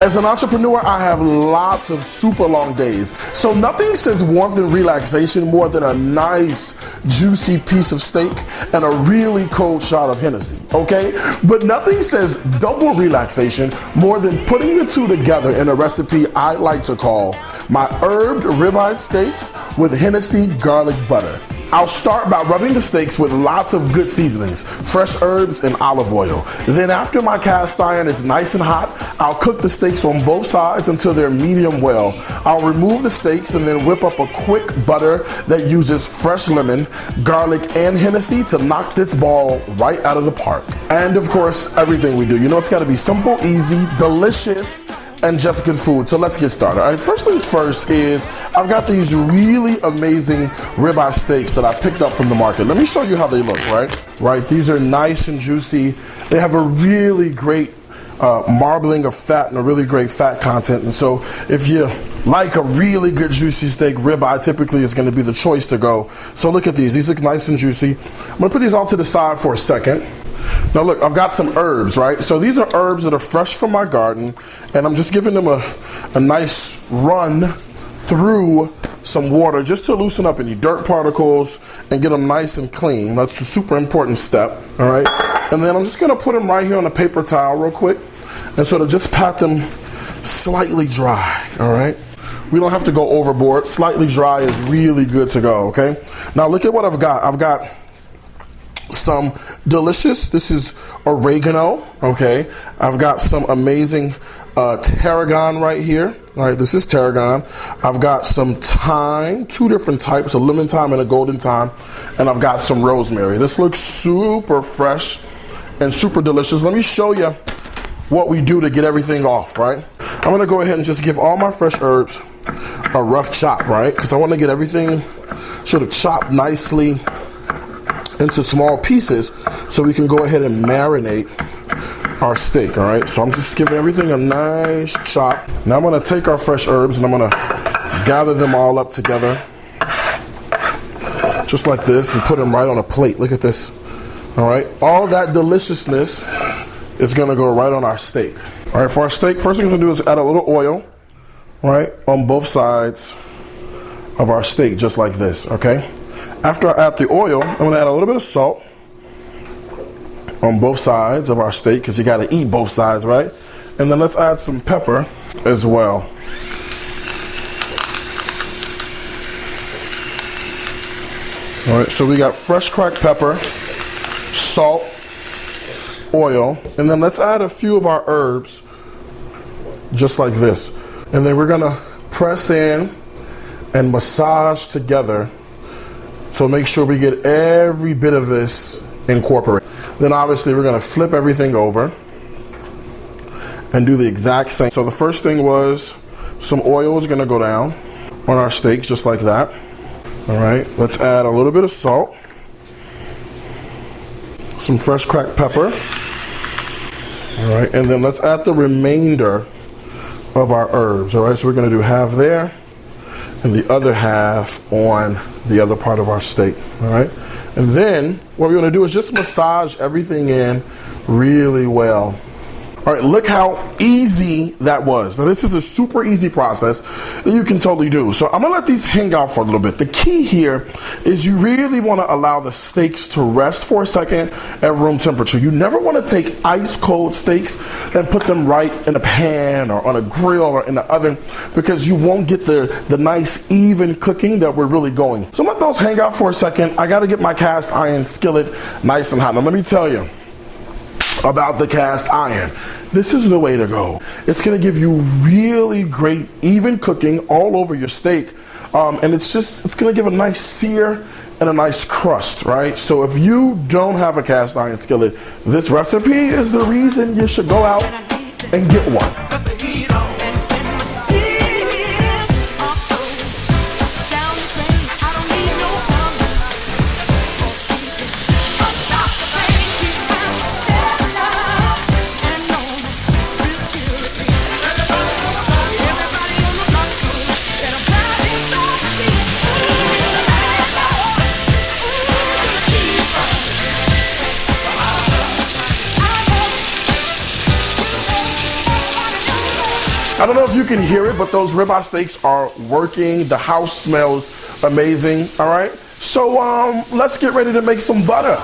As an entrepreneur, I have lots of super long days. So nothing says warmth and relaxation more than a nice, juicy piece of steak and a really cold shot of Hennessy, okay? But nothing says double relaxation more than putting the two together in a recipe I like to call my herbed ribeye steaks with Hennessy garlic butter. I'll start by rubbing the steaks with lots of good seasonings, fresh herbs and olive oil. Then after my cast iron is nice and hot, I'll cook the steaks on both sides until they're medium well. I'll remove the steaks and then whip up a quick butter that uses fresh lemon, garlic, and Hennessy to knock this ball right out of the park. And of course, everything we do. You know, it's gotta be simple, easy, delicious, and just good food. So let's get started. All right, first things first is I've got these really amazing ribeye steaks that I picked up from the market. Let me show you how they look, right? These are nice and juicy. They have a really great marbling of fat and a really great fat content. And so if you like a really good juicy steak, ribeye typically is going to be the choice to go. So look at these. These look nice and juicy. I'm going to put these all to the side for a second. Now look, I've got some herbs, right? So these are herbs that are fresh from my garden, and I'm just giving them a nice run through some water just to loosen up any dirt particles and get them nice and clean. That's a super important step, all right? And then I'm just gonna put them right here on a paper towel real quick and sort of just pat them slightly dry, all right? We don't have to go overboard. Slightly dry is really good to go, okay? Now look at what I've got. I've got some delicious, this is oregano, okay? I've got some amazing tarragon right here. All right, this is tarragon. I've got some thyme, two different types, a lemon thyme and a golden thyme, and I've got some rosemary. This looks super fresh and super delicious. Let me show you what we do to get everything off, right? I'm gonna go ahead and just give all my fresh herbs a rough chop, right? Because I want to get everything sort of chopped nicely into small pieces so we can go ahead and marinate our steak, all right? So I'm just giving everything a nice chop. Now I'm gonna take our fresh herbs and I'm gonna gather them all up together just like this and put them right on a plate. Look at this, all right? All that deliciousness is gonna go right on our steak. All right, for our steak, first thing we're gonna do is add a little oil, right, on both sides of our steak, just like this, okay? After I add the oil, I'm going to add a little bit of salt on both sides of our steak because you got to eat both sides, right? And then let's add some pepper as well. All right, so we got fresh cracked pepper, salt, oil, and then let's add a few of our herbs just like this. And then we're going to press in and massage together. So make sure we get every bit of this incorporated. Then obviously we're gonna flip everything over and do the exact same. So the first thing was some oil is gonna go down on our steaks just like that. All right, let's add a little bit of salt, some fresh cracked pepper. All right, and then let's add the remainder of our herbs. All right, so we're gonna do half there and the other half on the other part of our steak, all right? And then what we're gonna do is just massage everything in really well. All right, look how easy that was. Now this is a super easy process that you can totally do. So I'm gonna let these hang out for a little bit. The key here is you really wanna allow the steaks to rest for a second at room temperature. You never wanna take ice cold steaks and put them right in a pan or on a grill or in the oven because you won't get the nice even cooking that we're really going. So let those hang out for a second. I gotta get my cast iron skillet nice and hot. Now let me tell you about the cast iron. This is the way to go. It's gonna give you really great even cooking all over your steak. And it's gonna give a nice sear and a nice crust, right? So if you don't have a cast iron skillet, this recipe is the reason you should go out and get one. I don't know if you can hear it, but those ribeye steaks are working. The house smells amazing, all right? So let's get ready to make some butter.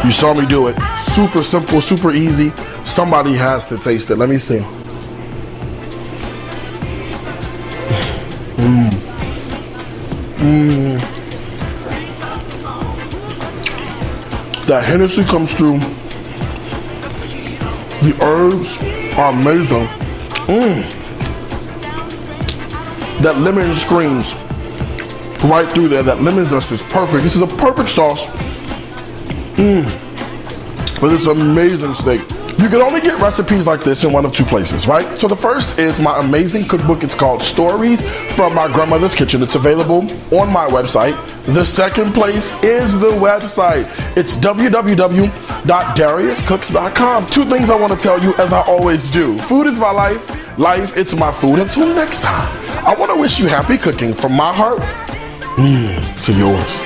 You saw me do it. Super simple, super easy. Somebody has to taste it. Let me see. That Hennessy comes through. The herbs are amazing. That lemon screams right through there. That lemon zest is perfect. This is a perfect sauce. For this amazing steak. You can only get recipes like this in one of two places, right? So the first is my amazing cookbook. It's called Stories from My Grandmother's Kitchen. It's available on my website. The second place is the website. It's www.dariuscooks.com. Two things I want to tell you, as I always do. Food is my life. Life, it's my food. Until next time, I want to wish you happy cooking from my heart to yours.